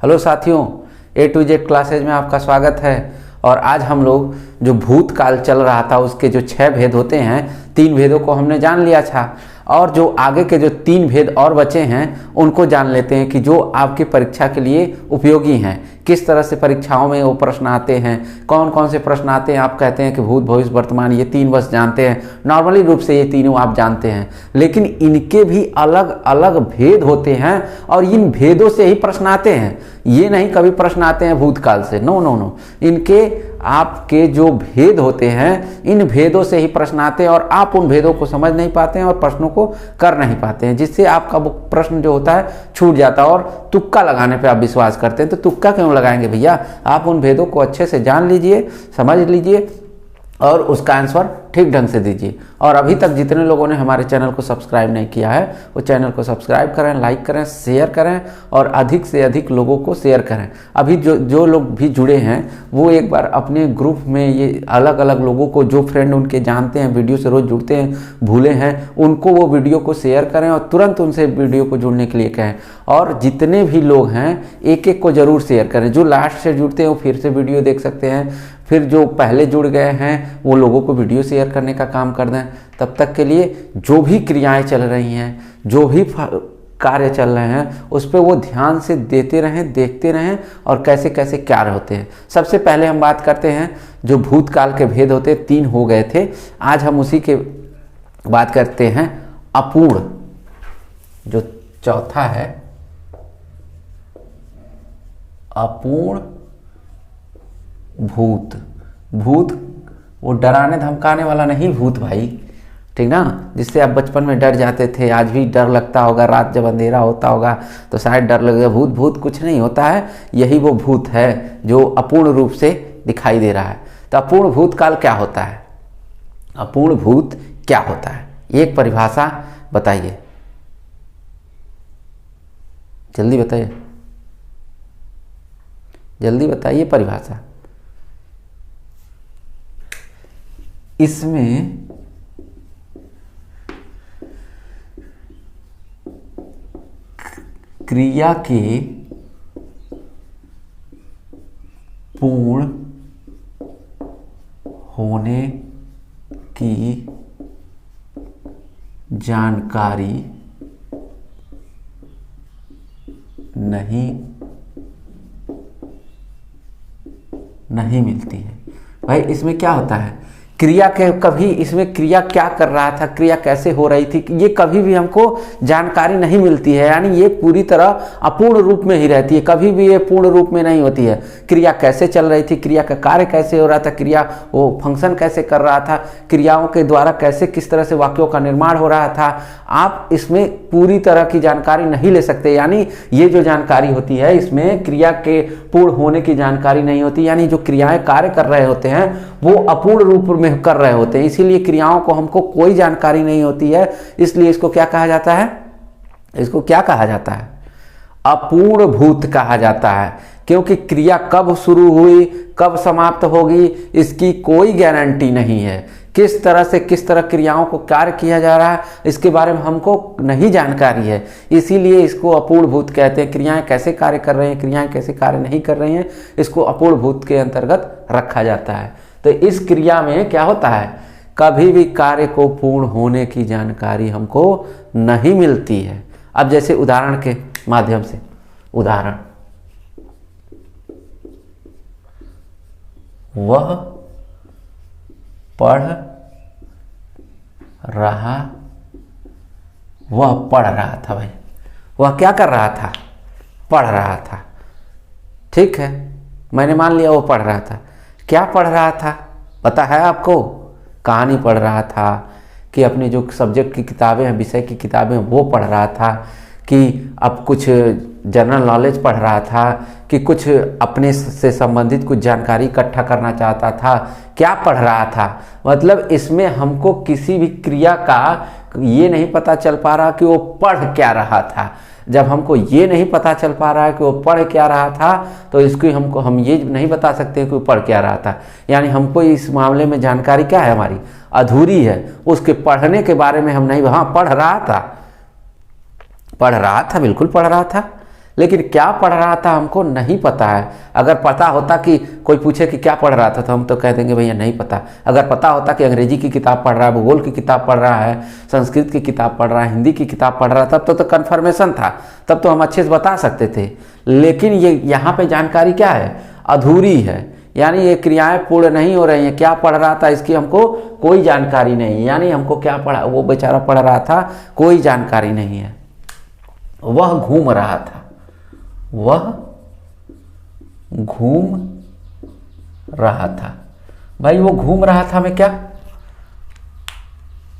Hello साथियों, A to Z classes में आपका स्वागत है। और आज हम लोग जो भूतकाल चल रहा था उसके जो 6 भेद होते हैं, 3 भेदों को हमने जान लिया था और जो आगे के जो 3 भेद और बचे हैं उनको जान लेते हैं कि जो आपकी परीक्षा के लिए उपयोगी हैं। किस तरह से परीक्षाओं में वो प्रश्न आते हैं, कौन कौन से प्रश्न आते हैं। आप कहते हैं कि भूत भविष्य वर्तमान ये 3 बस जानते हैं, नॉर्मली रूप से ये तीनों आप जानते हैं, लेकिन इनके भी अलग अलग भेद होते हैं और इन भेदों से ही प्रश्न आते हैं। ये नहीं कभी प्रश्न आते हैं भूतकाल से, नो नो नो, इनके आपके जो भेद होते हैं इन भेदों से ही प्रश्न आते हैं और आप उन भेदों को समझ नहीं पाते हैं और प्रश्नों को कर नहीं पाते हैं, जिससे आपका वो प्रश्न जो होता है छूट जाता है और तुक्का लगाने पे आप विश्वास करते हैं। तो तुक्का क्यों लगाएंगे भैया, आप उन भेदों को अच्छे से जान लीजिए, समझ लीजिए और उसका आंसर ठीक ढंग से दीजिए। और अभी तक जितने लोगों ने हमारे चैनल को सब्सक्राइब नहीं किया है वो चैनल को सब्सक्राइब करें, लाइक करें, शेयर करें और अधिक से अधिक लोगों को शेयर करें। अभी जो लोग भी जुड़े हैं वो एक बार अपने ग्रुप में ये अलग अलग लोगों को, जो फ्रेंड उनके जानते हैं, वीडियो से रोज़ जुड़ते हैं, भूले हैं, उनको वो वीडियो को शेयर करें और तुरंत उनसे वीडियो को जुड़ने के लिए कहें। और जितने भी लोग हैं एक एक को ज़रूर शेयर करें। जो लास्ट से जुड़ते हैं वो फिर से वीडियो देख सकते हैं, फिर जो पहले जुड़ गए हैं वो लोगों को वीडियो शेयर करने का काम कर दें। तब तक के लिए जो भी क्रियाएं चल रही हैं, जो भी कार्य चल रहे हैं उस पर वो ध्यान से देते रहें, देखते रहें और कैसे कैसे कार्य होते हैं। सबसे पहले हम बात करते हैं जो भूतकाल के भेद होते, 3 हो गए थे, आज हम उसी के बात करते हैं अपूर्ण। जो चौथा है अपूर्ण भूत। भूत वो डराने धमकाने वाला नहीं भूत भाई, ठीक ना, जिससे आप बचपन में डर जाते थे, आज भी डर लगता होगा, रात जब अंधेरा होता होगा तो शायद डर लगेगा। भूत भूत कुछ नहीं होता है, यही वो भूत है जो अपूर्ण रूप से दिखाई दे रहा है। तो अपूर्ण भूत काल क्या होता है, अपूर्ण भूत क्या होता है, एक परिभाषा बताइए, जल्दी बताइए, जल्दी बताइए परिभाषा। इसमें क्रिया के पूर्ण होने की जानकारी नहीं मिलती है। भाई इसमें क्या होता है, क्रिया के कभी इसमें क्रिया क्या कर रहा था, क्रिया कैसे हो रही थी, ये कभी भी हमको जानकारी नहीं मिलती है। यानी ये पूरी तरह अपूर्ण रूप में ही रहती है, कभी भी ये पूर्ण रूप में नहीं होती है। क्रिया कैसे चल रही थी, क्रिया का कार्य कैसे हो रहा था, क्रिया वो फंक्शन कैसे कर रहा था, क्रियाओं के द्वारा कैसे किस तरह से वाक्यों का निर्माण हो रहा था, आप इसमें पूरी तरह की जानकारी नहीं ले सकते। यानी ये जो जानकारी होती है इसमें क्रिया के पूर्ण होने की जानकारी नहीं होती, यानी जो क्रियाएं कार्य कर रहे होते हैं वो अपूर्ण रूप में कर रहे होते हैं, इसीलिए क्रियाओं को हमको कोई जानकारी नहीं होती है। इसलिए इसको क्या कहा जाता है, इसको क्या कहा जाता है, अपूर्ण भूत कहा जाता है। क्योंकि क्रिया कब शुरू हुई कब समाप्त होगी इसकी कोई गारंटी नहीं है। किस तरह से किस तरह क्रियाओं को कार्य किया जा रहा है इसके बारे में हमको नहीं जानकारी है, इसीलिए इसको अपूर्ण भूत कहते हैं। क्रियाएं कैसे कार्य कर रही हैं, क्रियाएं कैसे कार्य नहीं कर रही हैं, इसको अपूर्ण भूत के अंतर्गत रखा जाता है। तो इस क्रिया में क्या होता है, कभी भी कार्य को पूर्ण होने की जानकारी हमको नहीं मिलती है। अब जैसे उदाहरण के माध्यम से, उदाहरण, वह पढ़ रहा था। भाई वह क्या कर रहा था, पढ़ रहा था, ठीक है, मैंने मान लिया वो पढ़ रहा था। क्या पढ़ रहा था पता है आपको, कहानी पढ़ रहा था कि अपने जो सब्जेक्ट की किताबें हैं, विषय की किताबें वो पढ़ रहा था, कि अब कुछ जनरल नॉलेज पढ़ रहा था, कि कुछ अपने से संबंधित कुछ जानकारी इकट्ठा करना चाहता था, क्या पढ़ रहा था। मतलब इसमें हमको किसी भी क्रिया का ये नहीं पता चल पा रहा कि वो पढ़ क्या रहा था। जब हमको ये नहीं पता चल पा रहा है कि वो पढ़ क्या रहा था तो इसको हम ये नहीं बता सकते कि वो पढ़ क्या रहा था। यानी हमको इस मामले में जानकारी क्या है, हमारी अधूरी है। उसके पढ़ने के बारे में हम नहीं, हाँ पढ़ रहा था, बिल्कुल पढ़ रहा था, लेकिन क्या पढ़ रहा था हमको नहीं पता है। अगर पता होता कि कोई पूछे कि क्या पढ़ रहा था तो हम तो कह देंगे भैया नहीं पता। अगर पता होता कि अंग्रेजी की किताब पढ़ रहा है, भूगोल की किताब पढ़ रहा है, संस्कृत की किताब पढ़ रहा है, हिंदी की किताब पढ़ रहा था, तब तो कन्फर्मेशन था, तब तो हम अच्छे से बता सकते थे। लेकिन ये यहाँ पे जानकारी क्या है, अधूरी है, यानी ये क्रियाएं पूर्ण नहीं हो रही हैं। क्या पढ़ रहा था इसकी हमको कोई जानकारी नहीं है, यानी हमको क्या पढ़ा, वो बेचारा पढ़ रहा था कोई जानकारी नहीं है। वह घूम रहा था, वह घूम रहा था। भाई वो घूम रहा था में क्या,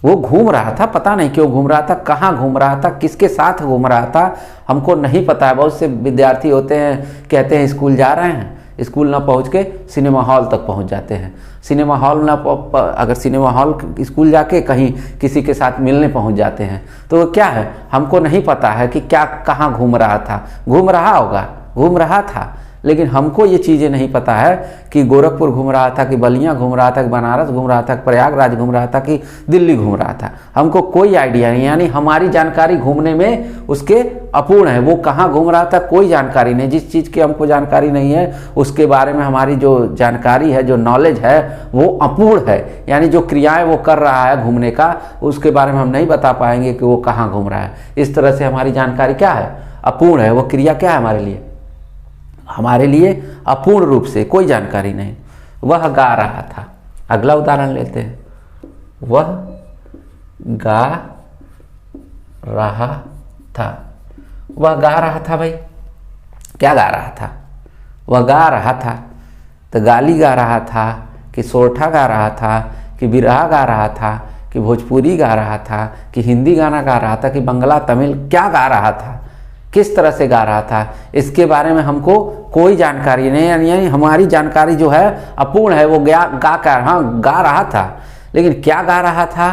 वो घूम रहा था, पता नहीं क्यों घूम रहा था, कहाँ घूम रहा था, किसके साथ घूम रहा था, हमको नहीं पता है। बहुत से विद्यार्थी होते हैं, कहते हैं स्कूल जा रहे हैं, स्कूल ना पहुंच के सिनेमा हॉल तक पहुंच जाते हैं। सिनेमा हॉल ना अगर सिनेमा हॉल स्कूल जाके कहीं किसी के साथ मिलने पहुंच जाते हैं, तो क्या है, हमको नहीं पता है कि क्या कहाँ घूम रहा था। घूम रहा होगा, घूम रहा था, लेकिन हमको ये चीज़ें नहीं पता है कि गोरखपुर घूम रहा था, कि बलिया घूम रहा था, कि बनारस घूम रहा था, कि प्रयागराज घूम रहा था, कि दिल्ली घूम रहा था। हमको कोई आइडिया नहीं, यानी हमारी जानकारी घूमने में उसके अपूर्ण है। वो कहाँ घूम रहा था कोई जानकारी नहीं। जिस चीज़ की हमको जानकारी नहीं है उसके बारे में हमारी जो जानकारी है, जो नॉलेज है, वो अपूर्ण है। यानी जो क्रियाएं वो कर रहा है घूमने का, उसके बारे में हम नहीं बता पाएंगे कि वो कहाँ घूम रहा है। इस तरह से हमारी जानकारी क्या है, अपूर्ण है। वो क्रिया क्या है हमारे लिए अपूर्ण रूप से कोई जानकारी नहीं। वह गा रहा था। अगला उदाहरण लेते हैं, वह गा रहा था। वह गा रहा था, भाई क्या गा रहा था, वह गा रहा था तो गाली गा रहा था, कि सोरठा गा रहा था, कि बिरहा गा रहा था, कि भोजपुरी गा रहा था, कि हिंदी गाना गा रहा था, कि बंगला तमिल, क्या गा रहा था, किस तरह से गा रहा था, इसके बारे में हमको कोई जानकारी नहीं। यानी हमारी जानकारी जो है अपूर्ण है। वो गा रहा था, लेकिन क्या गा रहा था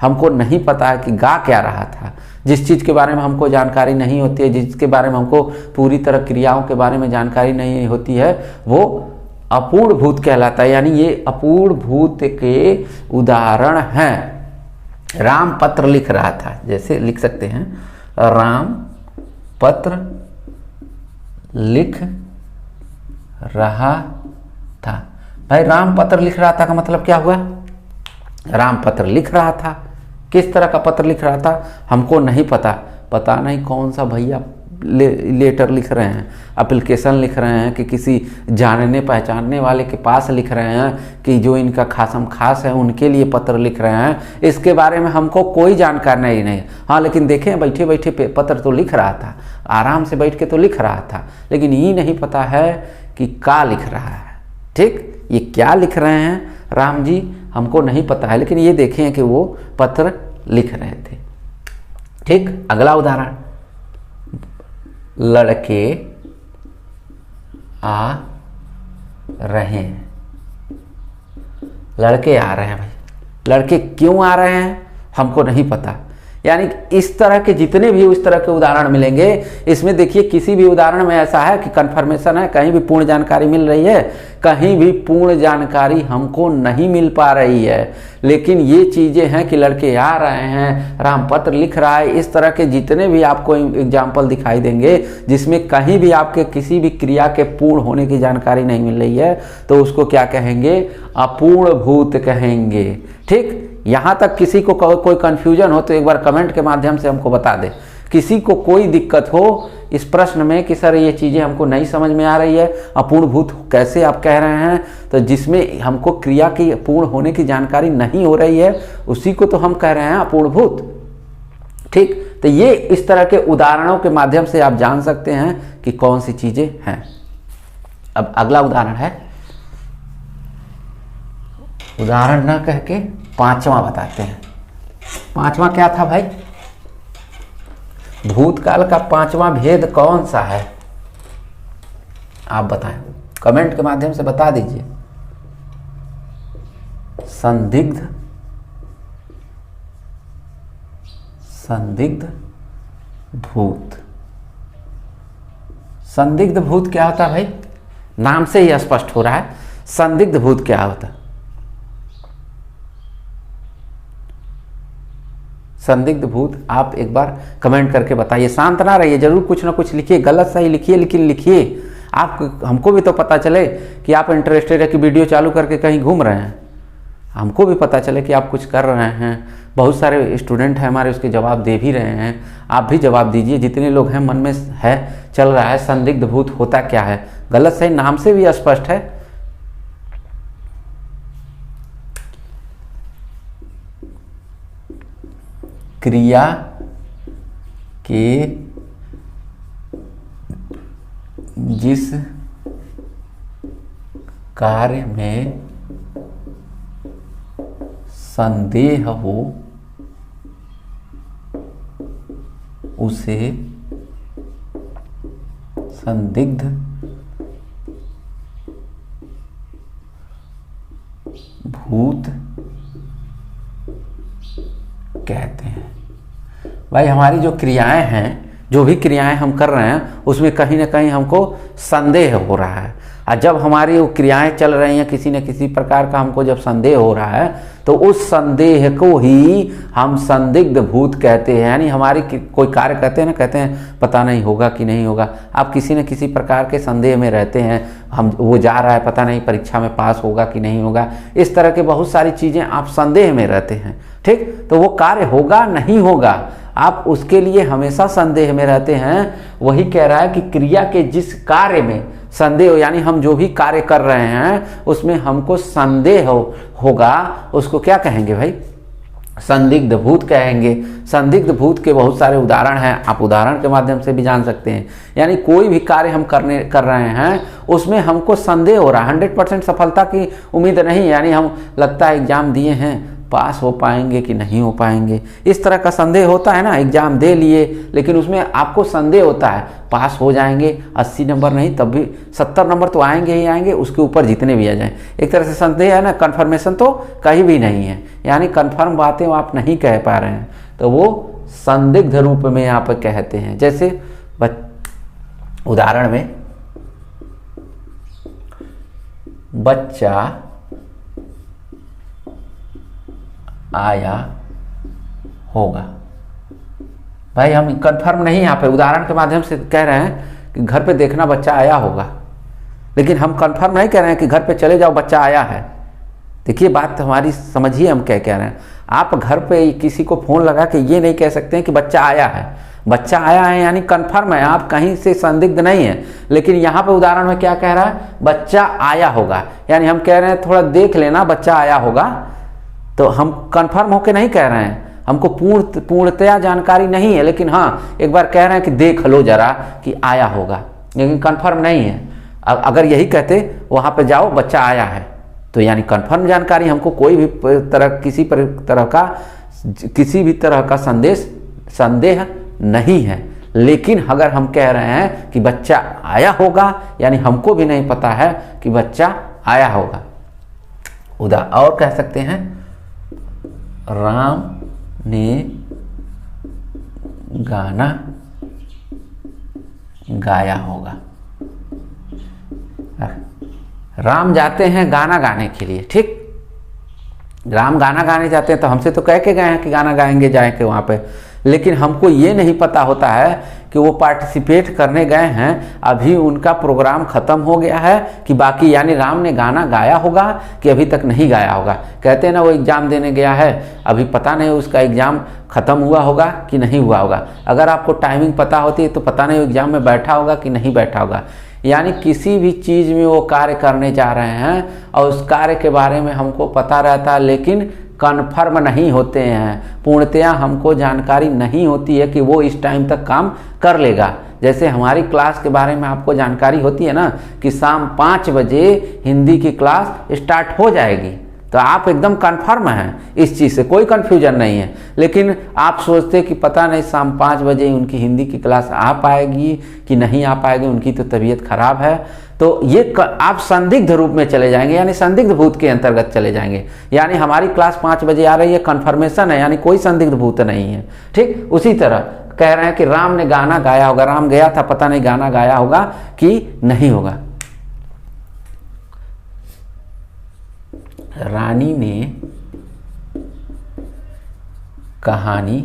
हमको नहीं पता है कि गा क्या रहा था। जिस चीज़ के बारे में हमको जानकारी नहीं होती है, जिसके बारे में हमको पूरी तरह क्रियाओं के बारे में जानकारी नहीं होती है, वो अपूर्ण भूत कहलाता है। यानी ये अपूर्ण भूत के उदाहरण हैं। राम पत्र लिख रहा था, जैसे लिख सकते हैं, राम पत्र लिख रहा था। भाई राम पत्र लिख रहा था का मतलब क्या हुआ, राम पत्र लिख रहा था। किस तरह का पत्र लिख रहा था हमको नहीं पता। पता नहीं कौन सा भैया लेटर लिख रहे हैं, एप्लीकेशन लिख रहे हैं, कि किसी जानने पहचानने वाले के पास लिख रहे हैं, कि जो इनका खासम खास है उनके लिए पत्र लिख रहे हैं। इसके बारे में हमको कोई जानकारी नहीं। हाँ, लेकिन देखें बैठे बैठे पत्र तो लिख रहा था, आराम से बैठ के तो लिख रहा था, लेकिन ये नहीं पता है कि क्या लिख रहा है। ठीक, ये क्या लिख रहे हैं राम जी हमको नहीं पता है, लेकिन ये देखें कि वो पत्र लिख रहे थे। ठीक, अगला उदाहरण, लड़के आ रहे हैं। लड़के आ रहे हैं, भाई लड़के क्यों आ रहे हैं हमको नहीं पता। यानी इस तरह के जितने भी उस तरह के उदाहरण मिलेंगे, इसमें देखिए किसी भी उदाहरण में ऐसा है कि कन्फर्मेशन है, कहीं भी पूर्ण जानकारी मिल रही है, कहीं भी पूर्ण जानकारी हमको नहीं मिल पा रही है। लेकिन ये चीज़ें हैं कि लड़के आ रहे हैं, राम पत्र लिख रहा है, इस तरह के जितने भी आपको एग्जाम्पल दिखाई देंगे जिसमें कहीं भी आपके किसी भी क्रिया के पूर्ण होने की जानकारी नहीं मिल रही है, तो उसको क्या कहेंगे, अपूर्ण भूत कहेंगे। ठीक, यहाँ तक किसी को कोई कन्फ्यूजन हो तो एक बार कमेंट के माध्यम से हमको बता दे। किसी को कोई दिक्कत हो इस प्रश्न में कि सर ये चीज़ें हमको नहीं समझ में आ रही है, अपूर्ण भूत कैसे आप कह रहे हैं, तो जिसमें हमको क्रिया की पूर्ण होने की जानकारी नहीं हो रही है उसी को तो हम कह रहे हैं अपूर्ण भूत। ठीक, तो ये इस तरह के उदाहरणों के माध्यम से आप जान सकते हैं कि कौन सी चीज़ें हैं। अब अगला उदाहरण है, उदाहरण ना कह के पांचवा बताते हैं। पांचवा क्या था भाई, भूतकाल का पांचवा भेद कौन सा है आप बताएं, कमेंट के माध्यम से बता दीजिए। संदिग्ध भूत। संदिग्ध भूत क्या होता है भाई, नाम से ही स्पष्ट हो रहा है। संदिग्ध भूत क्या होता है, संदिग्ध भूत, आप एक बार कमेंट करके बताइए। शांत ना रहिए, जरूर कुछ ना कुछ लिखिए, गलत सही लिखिए लेकिन लिखिए। आप हमको भी तो पता चले कि आप इंटरेस्टेड है, कि वीडियो चालू करके कहीं घूम रहे हैं, हमको भी पता चले कि आप कुछ कर रहे हैं। बहुत सारे स्टूडेंट हैं हमारे, उसके जवाब दे भी रहे हैं, आप भी जवाब दीजिए। जितने लोग हैं मन में है चल रहा है संदिग्ध भूत होता क्या है, गलत सही नाम से भी स्पष्ट है। क्रिया के जिस कार्य में संदेह हो उसे संदिग्ध भूत कहते हैं। भाई हमारी जो क्रियाएं हैं, जो भी क्रियाएं हम कर रहे हैं, उसमें कहीं ना कहीं हमको संदेह हो रहा है। और जब हमारी वो क्रियाएं चल रही हैं, किसी न किसी प्रकार का हमको जब संदेह हो रहा है, तो उस संदेह को ही हम संदिग्ध भूत कहते हैं। यानी हमारी कोई कार्य करते हैं ना, कहते हैं पता नहीं होगा कि नहीं होगा। आप किसी न किसी प्रकार के संदेह में रहते हैं, हम वो जा रहा है, पता नहीं परीक्षा में पास होगा कि नहीं होगा। इस तरह के बहुत सारी चीज़ें आप संदेह में रहते हैं, ठीक। तो वो कार्य होगा नहीं होगा, आप उसके लिए हमेशा संदेह में रहते हैं। वही कह रहा है कि क्रिया के जिस कार्य में संदेह हो, यानी हम जो भी कार्य कर रहे हैं उसमें हमको संदेह होगा, उसको क्या कहेंगे भाई? संदिग्ध भूत कहेंगे। संदिग्ध भूत के बहुत सारे उदाहरण हैं, आप उदाहरण के माध्यम से भी जान सकते हैं। यानी कोई भी कार्य हम कर रहे हैं उसमें हमको संदेह हो रहा है, 100% सफलता की उम्मीद नहीं। यानी हम लगता है एग्जाम दिए हैं, पास हो पाएंगे कि नहीं हो पाएंगे, इस तरह का संदेह होता है ना। एग्जाम दे लिए लेकिन उसमें आपको संदेह होता है पास हो जाएंगे, 80 नंबर नहीं तब भी 70 नंबर तो आएंगे ही आएंगे, उसके ऊपर जितने भी आ जाएं। एक तरह से संदेह है ना, कन्फर्मेशन तो कहीं भी नहीं है, यानी कन्फर्म बातें आप नहीं कह पा रहे हैं, तो वो संदिग्ध रूप में यहाँ पर कहते हैं। जैसे उदाहरण में बच्चा आया होगा। भाई हम कंफर्म नहीं, यहाँ पे उदाहरण के माध्यम से कह रहे हैं कि घर पे देखना बच्चा आया होगा, लेकिन हम कंफर्म नहीं कह रहे हैं कि घर पे चले जाओ बच्चा आया है। देखिए बात हमारी समझिए, हम क्या कह रहे हैं। आप घर पे किसी को फ़ोन लगा के ये नहीं कह सकते हैं कि बच्चा आया है। बच्चा आया है यानी कंफर्म है, आप कहीं से संदिग्ध नहीं है। लेकिन यहाँ पे उदाहरण में क्या कह रहा है? बच्चा आया होगा, यानी हम कह रहे हैं थोड़ा देख लेना बच्चा आया होगा। तो हम कंफर्म होके नहीं कह रहे हैं, हमको पूर्णतया जानकारी नहीं है, लेकिन हाँ एक बार कह रहे हैं कि देख लो जरा कि आया होगा, लेकिन कंफर्म नहीं है। अगर यही कहते वहाँ पे जाओ बच्चा आया है, तो यानी कंफर्म जानकारी, हमको कोई भी किसी भी तरह का संदेह नहीं है। लेकिन अगर हम कह रहे हैं कि बच्चा आया होगा, यानी हमको भी नहीं पता है कि बच्चा आया होगा। और कह सकते हैं राम ने गाना गाया होगा। राम जाते हैं गाना गाने के लिए, ठीक। राम गाना गाने जाते हैं तो हमसे तो कह के गए हैं कि गाना गाएंगे जाएंगे वहाँ पे, लेकिन हमको ये नहीं पता होता है कि वो पार्टिसिपेट करने गए हैं, अभी उनका प्रोग्राम ख़त्म हो गया है कि बाकी, यानी राम ने गाना गाया होगा कि अभी तक नहीं गाया होगा। कहते हैं ना वो एग्ज़ाम देने गया है, अभी पता नहीं उसका एग्ज़ाम ख़त्म हुआ होगा कि नहीं हुआ होगा। अगर आपको टाइमिंग पता होती है तो पता नहीं वो एग्ज़ाम में बैठा होगा कि नहीं बैठा होगा। यानी किसी भी चीज़ में वो कार्य करने जा रहे हैं और उस कार्य के बारे में हमको पता रहता है, लेकिन कन्फर्म नहीं होते हैं, पूर्णतया हमको जानकारी नहीं होती है कि वो इस टाइम तक काम कर लेगा। जैसे हमारी क्लास के बारे में आपको जानकारी होती है ना कि शाम 5 बजे हिंदी की क्लास स्टार्ट हो जाएगी, तो आप एकदम कन्फर्म हैं इस चीज़ से, कोई कन्फ्यूजन नहीं है। लेकिन आप सोचते कि पता नहीं शाम 5 बजे उनकी हिंदी की क्लास आ पाएगी कि नहीं आ पाएगी, उनकी तो तबीयत खराब है, तो ये आप संदिग्ध रूप में चले जाएंगे, यानी संदिग्ध भूत के अंतर्गत चले जाएंगे। यानी हमारी क्लास 5 बजे आ रही है, कन्फर्मेशन है, यानी कोई संदिग्ध भूत नहीं है, ठीक। उसी तरह कह रहे हैं कि राम ने गाना गाया होगा, राम गया था, पता नहीं गाना गाया होगा कि नहीं होगा। रानी ने कहानी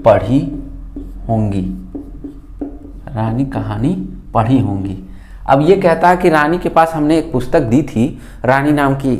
पढ़ी होंगी, रानी कहानी पढ़ी होंगी। अब ये कहता है कि रानी के पास हमने एक पुस्तक दी थी, रानी नाम की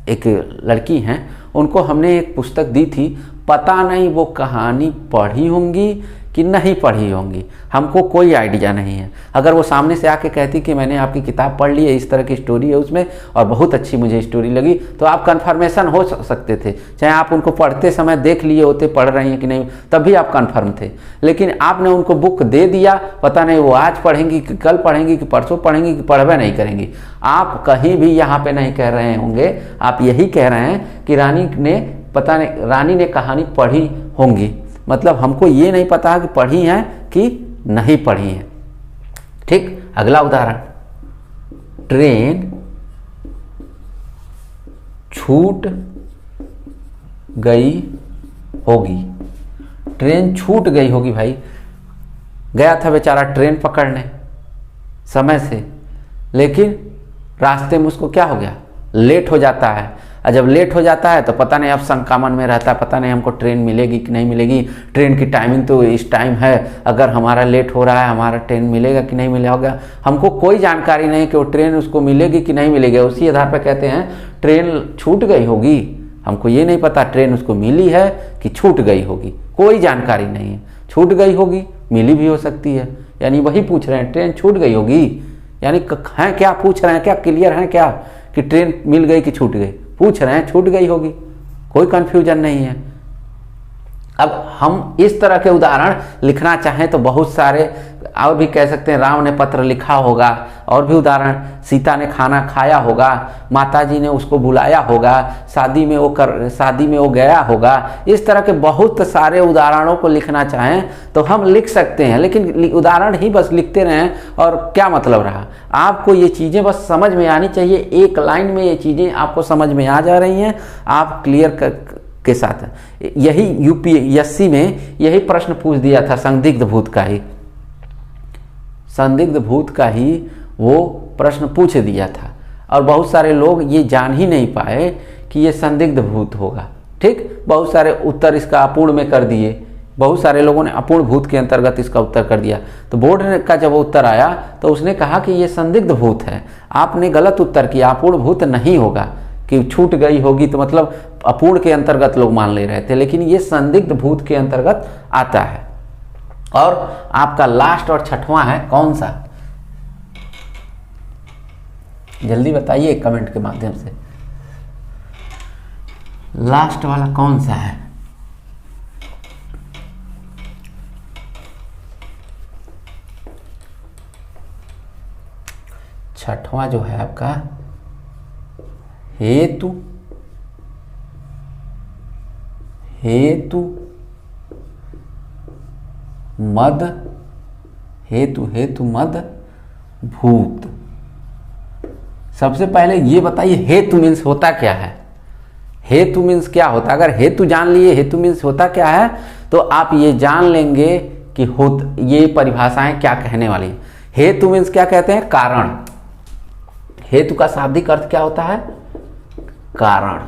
एक लड़की हैं, उनको हमने एक पुस्तक दी थी, पता नहीं वो कहानी पढ़ी होंगी कि नहीं पढ़ी होंगी, हमको कोई आइडिया नहीं है। अगर वो सामने से आके कहती कि मैंने आपकी किताब पढ़ ली है, इस तरह की स्टोरी है उसमें और बहुत अच्छी मुझे स्टोरी लगी, तो आप कन्फर्मेशन हो सकते थे। चाहे आप उनको पढ़ते समय देख लिए होते पढ़ रही हैं कि नहीं, तब भी आप कन्फर्म थे। लेकिन आपने उनको बुक दे दिया, पता नहीं वो आज पढ़ेंगी कि कल पढ़ेंगी कि परसों पढ़ेंगी कि पढ़वे नहीं करेंगी। आप कहीं भी यहाँ पर नहीं कह रहे होंगे, आप यही कह रहे हैं कि रानी ने कहानी पढ़ी होंगी, मतलब हमको ये नहीं पता कि पढ़ी हैं कि नहीं पढ़ी हैं। ठीक, अगला उदाहरण, ट्रेन छूट गई होगी। ट्रेन छूट गई होगी, भाई गया था बेचारा ट्रेन पकड़ने समय से, लेकिन रास्ते में उसको क्या हो गया, लेट हो जाता है। और जब लेट हो जाता है तो पता नहीं, अब शंका मन में रहता है, पता नहीं हमको ट्रेन मिलेगी कि नहीं मिलेगी, ट्रेन की टाइमिंग तो इस टाइम है, अगर हमारा लेट हो रहा है हमारा ट्रेन मिलेगा कि नहीं मिलेगा, हमको कोई जानकारी नहीं कि वो ट्रेन उसको मिलेगी कि नहीं मिलेगी। उसी आधार पर कहते हैं ट्रेन छूट गई होगी, हमको ये नहीं पता ट्रेन उसको मिली है कि छूट गई होगी, कोई जानकारी नहीं है। छूट गई होगी, मिली भी हो सकती है, यानी वही पूछ रहे हैं ट्रेन छूट गई होगी, यानी हैं क्या, पूछ रहे हैं क्या, क्लियर हैं क्या कि ट्रेन मिल गई कि छूट गई, पूछ रहे हैं छूट गई होगी, कोई कंफ्यूजन नहीं है। अब हम इस तरह के उदाहरण लिखना चाहें तो बहुत सारे और भी कह सकते हैं, राम ने पत्र लिखा होगा, और भी उदाहरण, सीता ने खाना खाया होगा, माताजी ने उसको बुलाया होगा, शादी में वो गया होगा। इस तरह के बहुत सारे उदाहरणों को लिखना चाहें तो हम लिख सकते हैं, लेकिन उदाहरण ही बस लिखते रहें और क्या मतलब रहा। आपको ये चीज़ें बस समझ में आनी चाहिए, एक लाइन में ये चीज़ें आपको समझ में आ जा रही हैं, आप क्लियर के साथ। यही यूपीएससी में यही प्रश्न पूछ दिया था, संदिग्ध भूत का ही वो प्रश्न पूछ दिया था, और बहुत सारे लोग ये जान ही नहीं पाए कि ये संदिग्ध भूत होगा। ठीक, बहुत सारे उत्तर इसका अपूर्ण में कर दिए, बहुत सारे लोगों ने अपूर्ण भूत के अंतर्गत इसका उत्तर कर दिया। तो बोर्ड का जब उत्तर आया तो उसने कहा कि ये संदिग्ध भूत है, आपने गलत उत्तर किया, अपूर्ण भूत नहीं होगा कि छूट गई होगी तो मतलब अपूर्ण के अंतर्गत लोग मान ले रहे थे, लेकिन ये संदिग्ध भूत के अंतर्गत आता है। और आपका लास्ट और छठवां है कौन सा, जल्दी बताइए कमेंट के माध्यम से, लास्ट वाला कौन सा है। छठवां जो है आपका हेतु मद भूत। सबसे पहले ये बताइए हेतु मीन्स होता क्या है, हेतु मीन्स क्या होता है। अगर हेतु जान लिए हेतु मीन्स होता क्या है तो आप ये जान लेंगे कि ये परिभाषाएं क्या कहने वाली है। हेतु मीन्स क्या कहते हैं, कारण। हेतु का शाब्दिक अर्थ क्या होता है, कारण।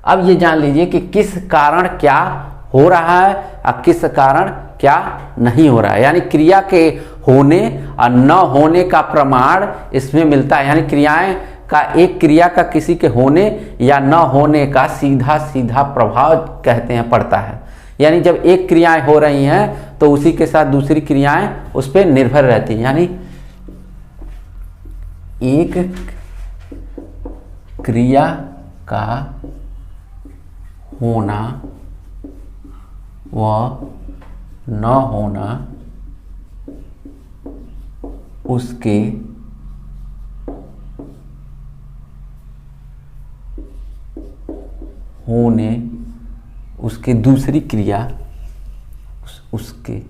अब ये जान लीजिए कि किस कारण क्या हो रहा है और किस कारण क्या नहीं हो रहा है, यानी क्रिया के होने और न होने का प्रमाण इसमें मिलता है। यानी एक क्रिया का किसी के होने या न होने का सीधा सीधा प्रभाव कहते हैं पड़ता है। यानी जब एक क्रियाएं हो रही हैं तो उसी के साथ दूसरी क्रियाएं उस पर निर्भर रहती हैं। यानी एक क्रिया का होना व न होना उसके होने उसके दूसरी क्रिया उसके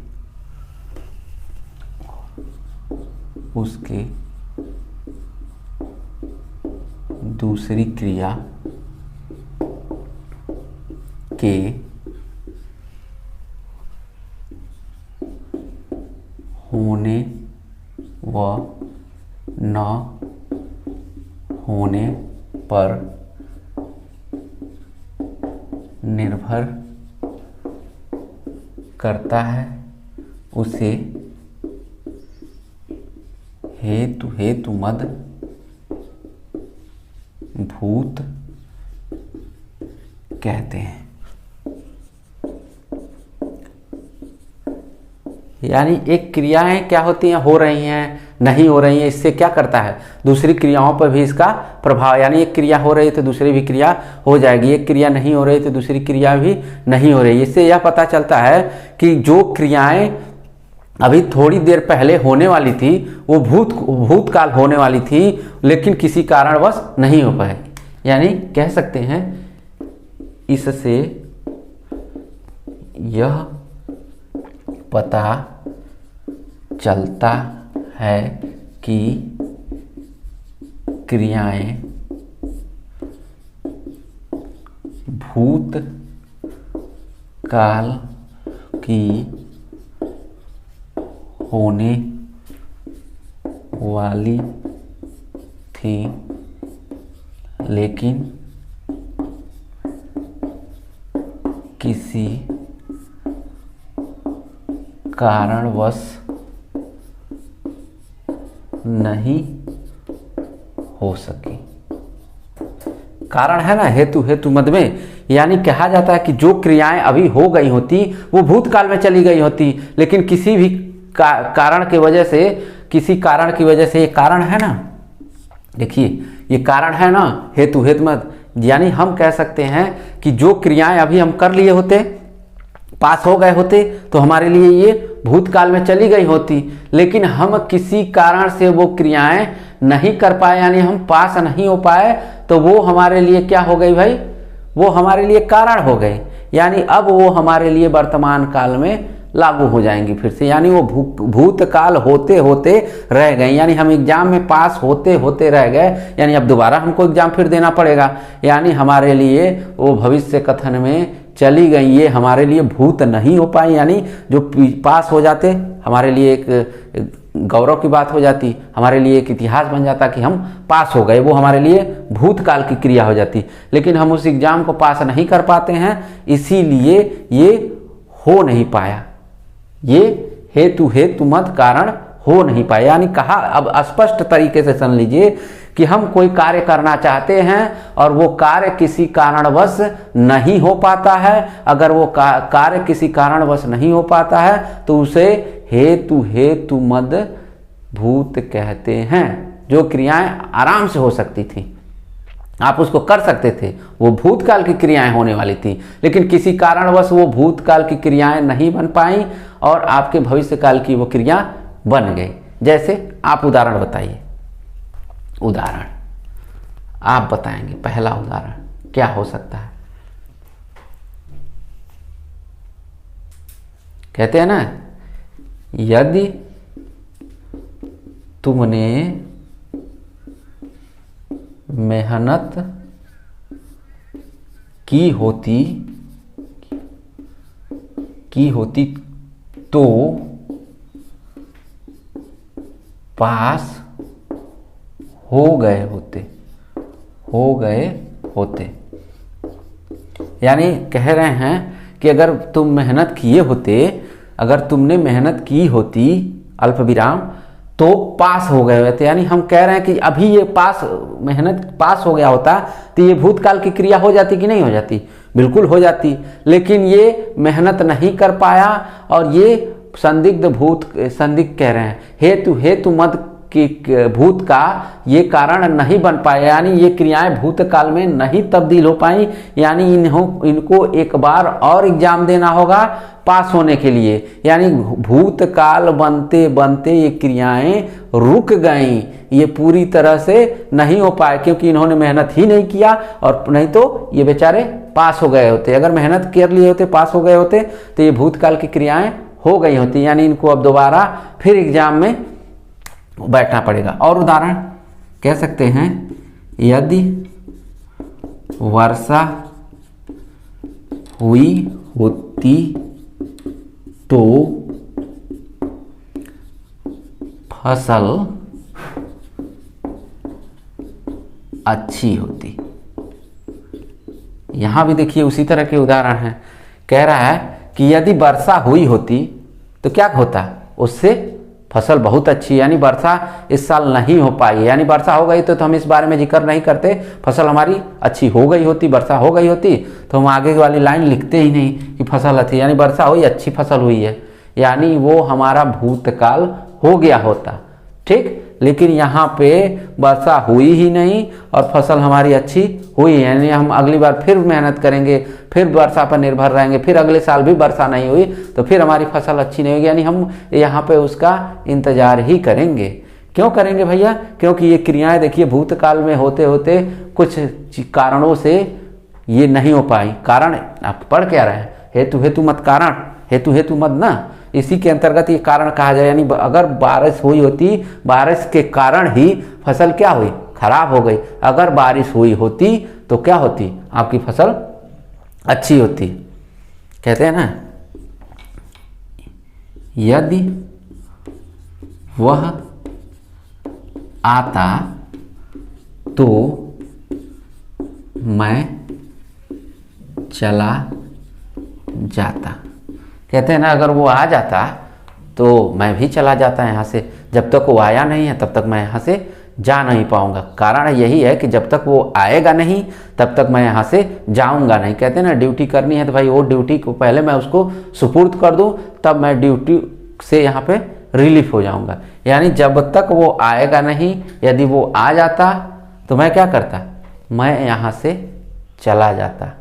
दूसरी क्रिया के होने व न होने पर निर्भर करता है उसे हेतु मद भूत कहते हैं। यानी एक क्रियाएं क्या होती हैं, हो रही हैं, नहीं हो रही हैं, इससे क्या करता है, दूसरी क्रियाओं पर भी इसका प्रभाव। यानी एक क्रिया हो रही है तो दूसरी भी क्रिया हो जाएगी, एक क्रिया नहीं हो रही तो दूसरी क्रिया भी नहीं हो रही। इससे यह पता चलता है कि जो क्रियाएं अभी थोड़ी देर पहले होने वाली थी वो भूतकाल होने वाली थी, लेकिन किसी कारणवश नहीं हो पाए। यानी कह सकते हैं इससे यह पता चलता है कि क्रियाएं भूतकाल की होने वाली थी, लेकिन किसी कारणवश नहीं हो सकी। कारण है ना हेतु मद में, यानी कहा जाता है कि जो क्रियाएं अभी हो गई होती वो भूतकाल में चली गई होती, लेकिन किसी भी कारण की वजह से, किसी कारण की वजह से, ये कारण है ना, देखिए ये कारण है ना हेतु मद। यानी हम कह सकते हैं कि जो क्रियाएं अभी हम कर लिए होते, पास हो गए होते, तो हमारे लिए ये भूतकाल में चली गई होती, लेकिन हम किसी कारण से वो क्रियाएं नहीं कर पाए, यानी हम पास नहीं हो पाए, तो वो हमारे लिए क्या हो गई भाई, वो हमारे लिए कारण हो गए। यानी अब वो हमारे लिए वर्तमान काल में लागू हो जाएंगी फिर से, यानी वो भूतकाल होते होते रह गए। यानी हम एग्जाम में पास होते होते रह गए, यानी अब दोबारा हमको एग्जाम फिर देना पड़ेगा। यानी हमारे लिए वो भविष्य कथन में चली गई, ये हमारे लिए भूत नहीं हो पाई। यानी जो पास हो जाते हमारे लिए एक गौरव की बात हो जाती, हमारे लिए एक इतिहास बन जाता कि हम पास हो गए, वो हमारे लिए भूतकाल की क्रिया हो जाती। लेकिन हम उस एग्जाम को पास नहीं कर पाते हैं, इसीलिए ये हो नहीं पाया, ये हेतु मद कारण हो नहीं पाया। यानी कहा, अब स्पष्ट तरीके से सुन लीजिए कि हम कोई कार्य करना चाहते हैं और वो कार्य किसी कारणवश नहीं हो पाता है। अगर वो कार्य किसी कारणवश नहीं हो पाता है तो उसे हेतु मद भूत कहते हैं। जो क्रियाएं आराम से हो सकती थी, आप उसको कर सकते थे, वो भूतकाल की क्रियाएं होने वाली थी, लेकिन किसी कारणवश वो भूतकाल की क्रियाएं नहीं बन पाई और आपके भविष्यकाल की वो क्रिया बन गई। जैसे आप उदाहरण बताइए, उदाहरण आप बताएंगे, पहला उदाहरण क्या हो सकता है? कहते हैं ना, यदि तुमने मेहनत की होती तो पास हो गए होते। यानी कह रहे हैं कि अगर तुम मेहनत किए होते, अगर तुमने मेहनत की होती अल्प विराम, तो पास हो गए होते। यानी हम कह रहे हैं कि अभी ये मेहनत पास हो गया होता तो ये भूतकाल की क्रिया हो जाती कि नहीं हो जाती? बिल्कुल हो जाती, लेकिन ये मेहनत नहीं कर पाया और ये संदिग्ध कह रहे हैं, हेतु मद कि भूत का ये कारण नहीं बन पाया, यानी ये क्रियाएं भूतकाल में नहीं तब्दील हो पाई। यानी इनको एक बार और एग्जाम देना होगा पास होने के लिए। यानी भूतकाल बनते बनते ये क्रियाएं रुक गईं, ये पूरी तरह से नहीं हो पाए, क्योंकि इन्होंने मेहनत ही नहीं किया, और नहीं तो ये बेचारे पास हो गए होते। अगर मेहनत कर लिए होते, पास हो गए होते, तो ये भूतकाल की क्रियाएं हो गई होती। यानी इनको अब दोबारा फिर एग्जाम में बैठना पड़ेगा। और उदाहरण कह सकते हैं, यदि वर्षा हुई होती तो फसल अच्छी होती। यहां भी देखिए उसी तरह के उदाहरण हैं। कह रहा है कि यदि वर्षा हुई होती तो क्या होता, उससे फसल बहुत अच्छी, यानी वर्षा इस साल नहीं हो पाई, यानी वर्षा हो गई तो हम इस बारे में जिक्र नहीं करते, फसल हमारी अच्छी हो गई होती, वर्षा हो गई होती तो हम आगे वाली लाइन लिखते ही नहीं कि फसल अच्छी, यानी वर्षा हुई, अच्छी फसल हुई है, यानी वो हमारा भूतकाल हो गया होता। ठीक, लेकिन यहाँ पे वर्षा हुई ही नहीं और फसल हमारी अच्छी हुई, यानी हम अगली बार फिर मेहनत करेंगे, फिर वर्षा पर निर्भर रहेंगे, फिर अगले साल भी वर्षा नहीं हुई तो फिर हमारी फसल अच्छी नहीं होगी, यानी हम यहाँ पे उसका इंतजार ही करेंगे। क्यों करेंगे भैया? क्योंकि ये क्रियाएं देखिए भूतकाल में होते होते कुछ कारणों से ये नहीं हो पाई। कारण आप पढ़ क्या रहे हैं, हेतु हेतु मत कारण, हेतु हेतु मत ना, इसी के अंतर्गत ये कारण कहा जाए। यानी अगर बारिश हुई होती, बारिश के कारण ही फसल क्या हुई, खराब हो गई। अगर बारिश हुई होती तो क्या होती, आपकी फसल अच्छी होती। कहते हैं ना, यदि वह आता तो मैं चला जाता। कहते हैं ना, अगर वो आ जाता तो मैं भी चला जाता यहाँ से, जब तक वो आया नहीं है तब तक मैं यहाँ से जा नहीं पाऊंगा। कारण यही है कि जब तक वो आएगा नहीं तब तक मैं यहाँ से जाऊंगा नहीं। कहते हैं ना, ड्यूटी करनी है तो भाई वो ड्यूटी को पहले मैं उसको सुपुर्द कर दूं, तब मैं ड्यूटी से यहाँ पे रिलीफ हो जाऊंगा। यानी जब तक वो आएगा नहीं, यदि वो आ जाता तो मैं क्या करता, मैं यहाँ से चला जाता।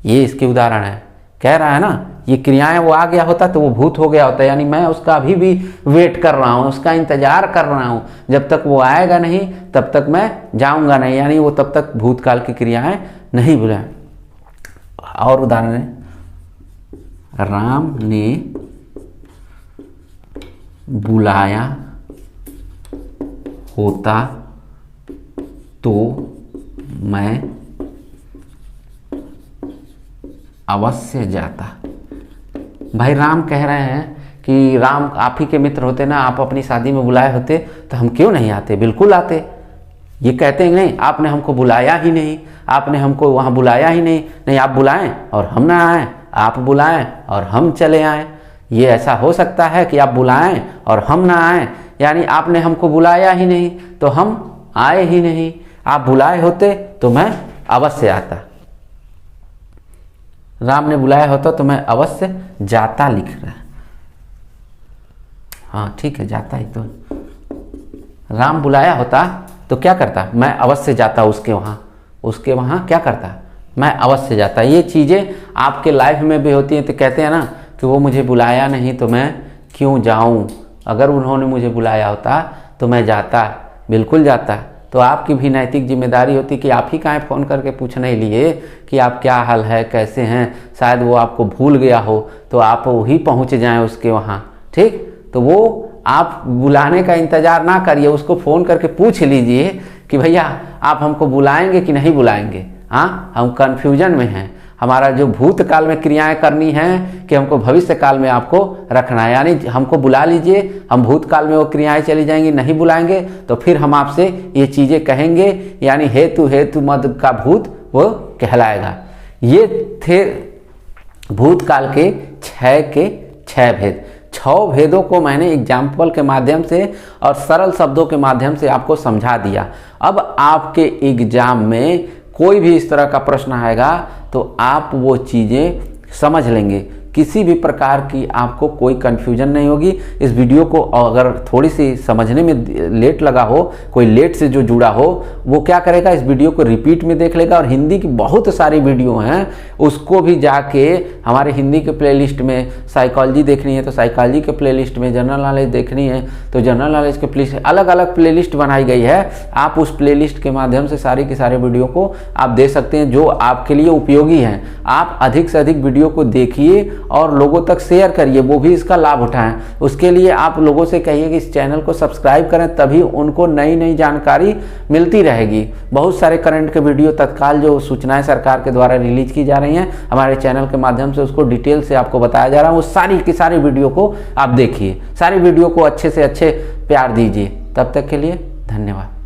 ये इसके उदाहरण है। कह रहा है ना, ये क्रियाएं वो आ गया होता तो वो भूत हो गया होता, यानी मैं उसका अभी भी वेट कर रहा हूँ, उसका इंतजार कर रहा हूँ, जब तक वो आएगा नहीं तब तक मैं जाऊंगा नहीं, यानी वो तब तक भूतकाल की क्रियाएं नहीं बुलाएं। और उदाहरण है, राम ने बुलाया होता तो मैं अवश्य जाता। भाई राम कह रहे हैं कि राम आप ही के मित्र होते ना, आप अपनी शादी में बुलाए होते तो हम क्यों नहीं आते, बिल्कुल आते। ये कहते हैं नहीं, आपने हमको बुलाया ही नहीं, आपने हमको वहाँ बुलाया ही नहीं, नहीं आप बुलाएं और हम ना आएँ, आप बुलाएं और हम चले आएँ। ये ऐसा हो सकता है कि आप बुलाएं और हम ना आएँ, यानी आपने हमको बुलाया ही नहीं तो हम आए ही नहीं, आप बुलाए होते तो मैं अवश्य आता। राम ने बुलाया होता तो मैं अवश्य जाता लिख रहा है। हाँ ठीक है, जाता ही तो। राम बुलाया होता तो क्या करता, मैं अवश्य जाता उसके वहाँ क्या करता, मैं अवश्य जाता। ये चीज़ें आपके लाइफ में भी होती हैं। तो कहते हैं ना कि वो मुझे बुलाया नहीं तो मैं क्यों जाऊँ, अगर उन्होंने मुझे बुलाया होता तो मैं जाता, बिल्कुल जाता। तो आपकी भी नैतिक जिम्मेदारी होती कि आप ही काहे फ़ोन करके पूछने लिए कि आप क्या हाल है, कैसे हैं, शायद वो आपको भूल गया हो तो आप वही पहुंच जाएं उसके वहाँ। ठीक, तो वो आप बुलाने का इंतज़ार ना करिए, उसको फ़ोन करके पूछ लीजिए कि भैया आप हमको बुलाएंगे कि नहीं बुलाएंगे। हाँ, हम कन्फ्यूजन में हैं, हमारा जो भूतकाल में क्रियाएं करनी हैं कि हमको भविष्य काल में आपको रखना है। यानी हमको बुला लीजिए, हम भूतकाल में वो क्रियाएं चली जाएंगी, नहीं बुलाएंगे तो फिर हम आपसे ये चीज़ें कहेंगे, यानी हेतु हेतु मद का भूत वो कहलाएगा। ये थे भूतकाल के छह भेद। 6 भेदों को मैंने एग्जाम्पल के माध्यम से और सरल शब्दों के माध्यम से आपको समझा दिया। अब आपके एग्जाम में कोई भी इस तरह का प्रश्न आएगा तो आप वो चीज़ें समझ लेंगे, किसी भी प्रकार की आपको कोई कन्फ्यूजन नहीं होगी। इस वीडियो को अगर थोड़ी सी समझने में लेट लगा हो, कोई लेट से जो जुड़ा हो, वो क्या करेगा, इस वीडियो को रिपीट में देख लेगा। और हिंदी की बहुत सारी वीडियो हैं, उसको भी जाके हमारे हिंदी के प्लेलिस्ट में साइकोलॉजी देखनी है तो साइकोलॉजी के प्लेलिस्ट में, जनरल नॉलेज देखनी है तो जनरल नॉलेज के प्लेलिस्ट, अलग अलग प्लेलिस्ट बनाई गई है। आप उस प्लेलिस्ट के माध्यम से सारी की सारी वीडियो को आप देख सकते हैं जो आपके लिए उपयोगी हैं। आप अधिक से अधिक वीडियो को देखिए और लोगों तक शेयर करिए, वो भी इसका लाभ उठाएं। उसके लिए आप लोगों से कहिए कि इस चैनल को सब्सक्राइब करें, तभी उनको नई नई जानकारी मिलती रहेगी। बहुत सारे करंट के वीडियो तत्काल जो सूचनाएं सरकार के द्वारा रिलीज की जा रही हैं, हमारे चैनल के माध्यम से उसको डिटेल से आपको बताया जा रहा है। वो सारी की सारी वीडियो को आप देखिए, सारी वीडियो को अच्छे से अच्छे प्यार दीजिए। तब तक के लिए धन्यवाद।